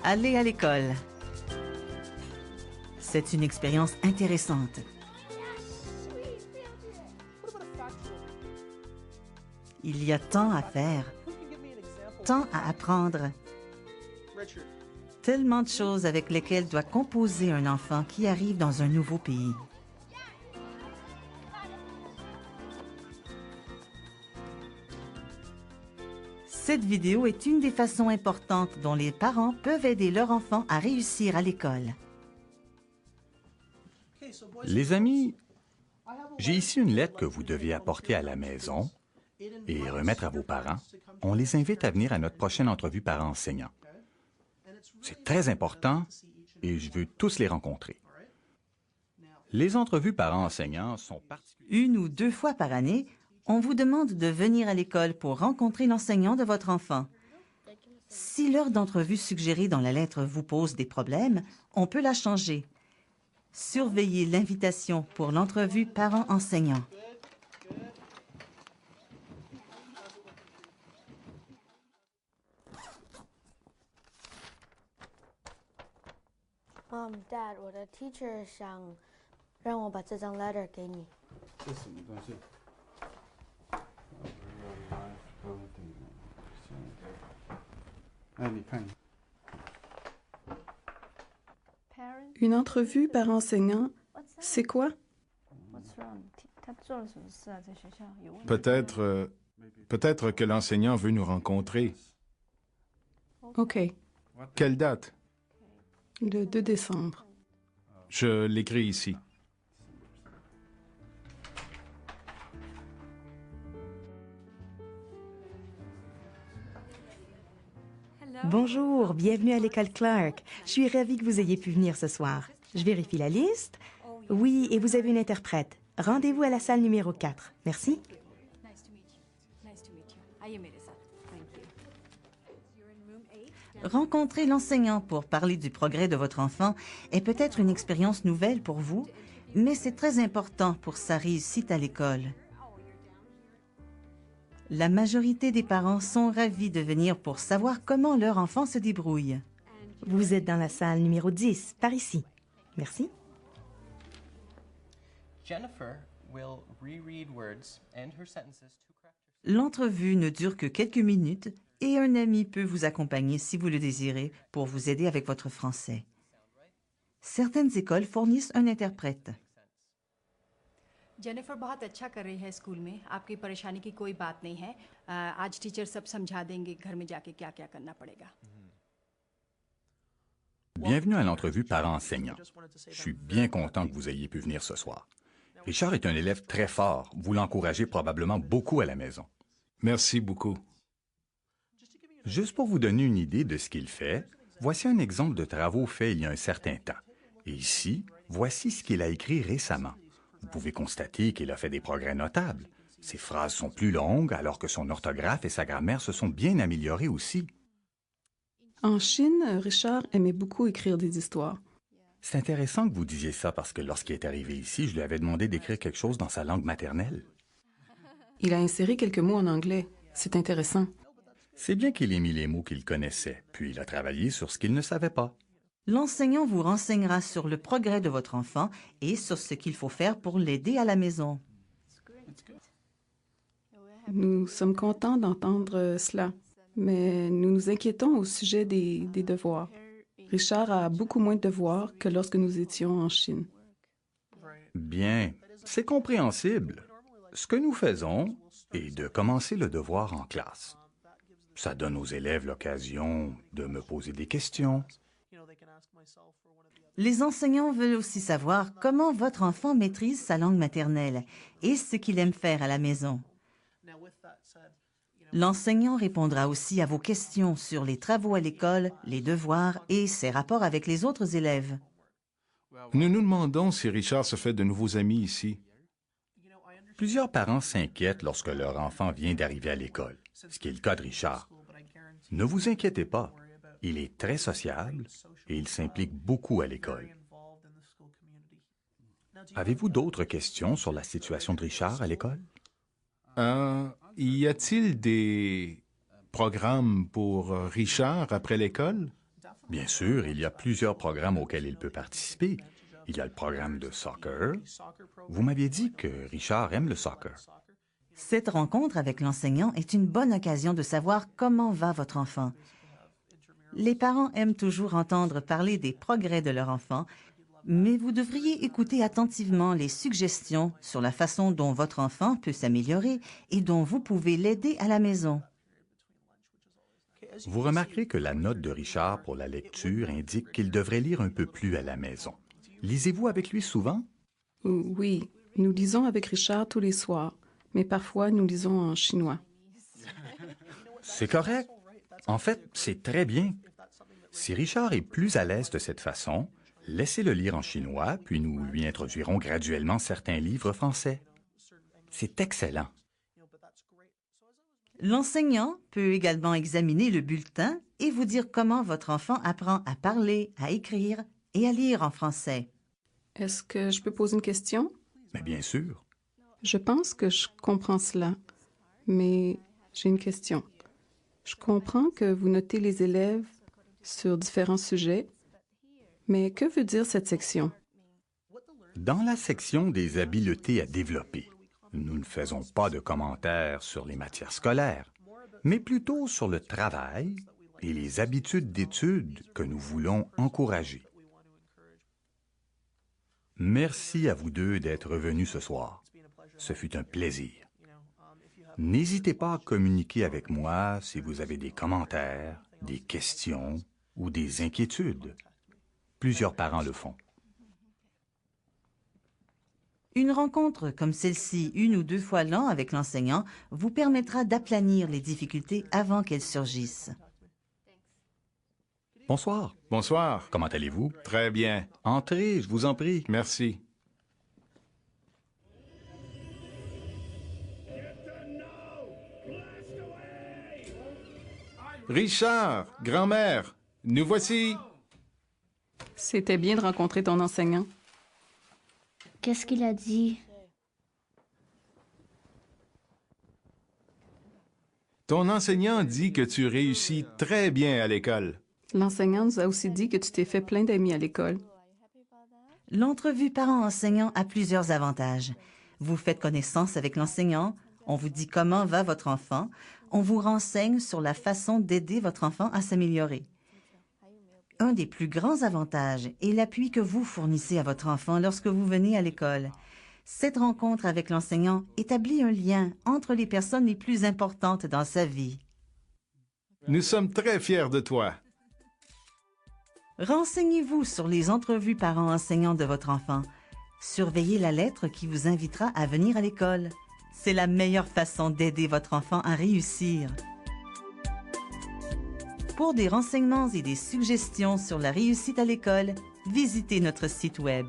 Aller à l'école. C'est une expérience intéressante. Il y a tant à faire, tant à apprendre. Tellement de choses avec lesquelles doit composer un enfant qui arrive dans un nouveau pays. Cette vidéo est une des façons importantes dont les parents peuvent aider leur enfant à réussir à l'école. Les amis, j'ai ici une lettre que vous devez apporter à la maison et remettre à vos parents. On les invite à venir à notre prochaine entrevue parents-enseignants. C'est très important et je veux tous les rencontrer. Les entrevues parents-enseignants sont particulières. 1 ou 2 fois par année, on vous demande de venir à l'école pour rencontrer l'enseignant de votre enfant. Si l'heure d'entrevue suggérée dans la lettre vous pose des problèmes, on peut la changer. Surveillez l'invitation pour l'entrevue parents-enseignants. Dad, 我的 teacher 想让我把这张 letter 给你。这什么东西？ 哎，你看。 Une entrevue par enseignant, c'est quoi? Peut-être que l'enseignant veut nous rencontrer. OK. Quelle date? Le 2 décembre. Je l'écris ici. Bonjour, bienvenue à l'école Clark. Je suis ravie que vous ayez pu venir ce soir. Je vérifie la liste. Oui, et vous avez une interprète. Rendez-vous à la salle numéro 4. Merci. Rencontrer l'enseignant pour parler du progrès de votre enfant est peut-être une expérience nouvelle pour vous, mais c'est très important pour sa réussite à l'école. La majorité des parents sont ravis de venir pour savoir comment leur enfant se débrouille. Vous êtes dans la salle numéro 10, par ici. Merci. L'entrevue ne dure que quelques minutes et un ami peut vous accompagner si vous le désirez pour vous aider avec votre français. Certaines écoles fournissent un interprète. Jennifer बहुत अच्छा कर रही है स्कूल में आपकी परेशानी की कोई बात नहीं है आज टीचर सब समझा देंगे घर में जाके क्या-क्या करना पड़ेगा Bienvenue à l'entrevue parents-enseignants. Je suis bien content que vous ayez pu venir ce soir. Richard est un élève très fort. Vous l'encouragez probablement beaucoup à la maison. Merci beaucoup. Juste pour vous donner une idée de ce qu'il fait, voici un exemple de travaux faits il y a un certain temps. Et ici, voici ce qu'il a écrit récemment. Vous pouvez constater qu'il a fait des progrès notables. Ses phrases sont plus longues alors que son orthographe et sa grammaire se sont bien améliorés aussi. En Chine, Richard aimait beaucoup écrire des histoires. C'est intéressant que vous disiez ça parce que lorsqu'il est arrivé ici, je lui avais demandé d'écrire quelque chose dans sa langue maternelle. Il a inséré quelques mots en anglais. C'est intéressant. C'est bien qu'il ait mis les mots qu'il connaissait, puis il a travaillé sur ce qu'il ne savait pas. L'enseignant vous renseignera sur le progrès de votre enfant et sur ce qu'il faut faire pour l'aider à la maison. Nous sommes contents d'entendre cela, mais nous nous inquiétons au sujet des devoirs. Richard a beaucoup moins de devoirs que lorsque nous étions en Chine. Bien, c'est compréhensible. Ce que nous faisons est de commencer le devoir en classe. Ça donne aux élèves l'occasion de me poser des questions. Les enseignants veulent aussi savoir comment votre enfant maîtrise sa langue maternelle et ce qu'il aime faire à la maison. L'enseignant répondra aussi à vos questions sur les travaux à l'école, les devoirs et ses rapports avec les autres élèves. Nous nous demandons si Richard se fait de nouveaux amis ici. Plusieurs parents s'inquiètent lorsque leur enfant vient d'arriver à l'école, ce qui est le cas de Richard. Ne vous inquiétez pas, il est très sociable et il s'implique beaucoup à l'école. Avez-vous d'autres questions sur la situation de Richard à l'école? Y a-t-il des programmes pour Richard après l'école? Bien sûr, il y a plusieurs programmes auxquels il peut participer. Il y a le programme de soccer. Vous m'aviez dit que Richard aime le soccer. Cette rencontre avec l'enseignant est une bonne occasion de savoir comment va votre enfant. Les parents aiment toujours entendre parler des progrès de leur enfant, mais vous devriez écouter attentivement les suggestions sur la façon dont votre enfant peut s'améliorer et dont vous pouvez l'aider à la maison. Vous remarquerez que la note de Richard pour la lecture indique qu'il devrait lire un peu plus à la maison. Lisez-vous avec lui souvent? Oui, nous lisons avec Richard tous les soirs, mais parfois nous lisons en chinois. C'est correct. En fait, c'est très bien. Si Richard est plus à l'aise de cette façon, laissez-le lire en chinois, puis nous lui introduirons graduellement certains livres français. C'est excellent. L'enseignant peut également examiner le bulletin et vous dire comment votre enfant apprend à parler, à écrire et à lire en français. Est-ce que je peux poser une question? Mais bien sûr. Je pense que je comprends cela, mais j'ai une question. Je comprends que vous notez les élèves sur différents sujets, mais que veut dire cette section? Dans la section des habiletés à développer, nous ne faisons pas de commentaires sur les matières scolaires, mais plutôt sur le travail et les habitudes d'études que nous voulons encourager. Merci à vous deux d'être venus ce soir. Ce fut un plaisir. N'hésitez pas à communiquer avec moi si vous avez des commentaires, des questions ou des inquiétudes. Plusieurs parents le font. Une rencontre comme celle-ci, 1 ou 2 fois l'an avec l'enseignant, vous permettra d'aplanir les difficultés avant qu'elles surgissent. Bonsoir. Bonsoir. Comment allez-vous? Très bien. Entrez, je vous en prie. Merci. Richard, grand-mère, nous voici. C'était bien de rencontrer ton enseignant. Qu'est-ce qu'il a dit? Ton enseignant dit que tu réussis très bien à l'école. L'enseignant nous a aussi dit que tu t'es fait plein d'amis à l'école. L'entrevue parent-enseignant a plusieurs avantages. Vous faites connaissance avec l'enseignant, on vous dit comment va votre enfant, on vous renseigne sur la façon d'aider votre enfant à s'améliorer. Un des plus grands avantages est l'appui que vous fournissez à votre enfant lorsque vous venez à l'école. Cette rencontre avec l'enseignant établit un lien entre les personnes les plus importantes dans sa vie. Nous sommes très fiers de toi. Renseignez-vous sur les entrevues parents-enseignants de votre enfant. Surveillez la lettre qui vous invitera à venir à l'école. C'est la meilleure façon d'aider votre enfant à réussir. Pour des renseignements et des suggestions sur la réussite à l'école, visitez notre site Web.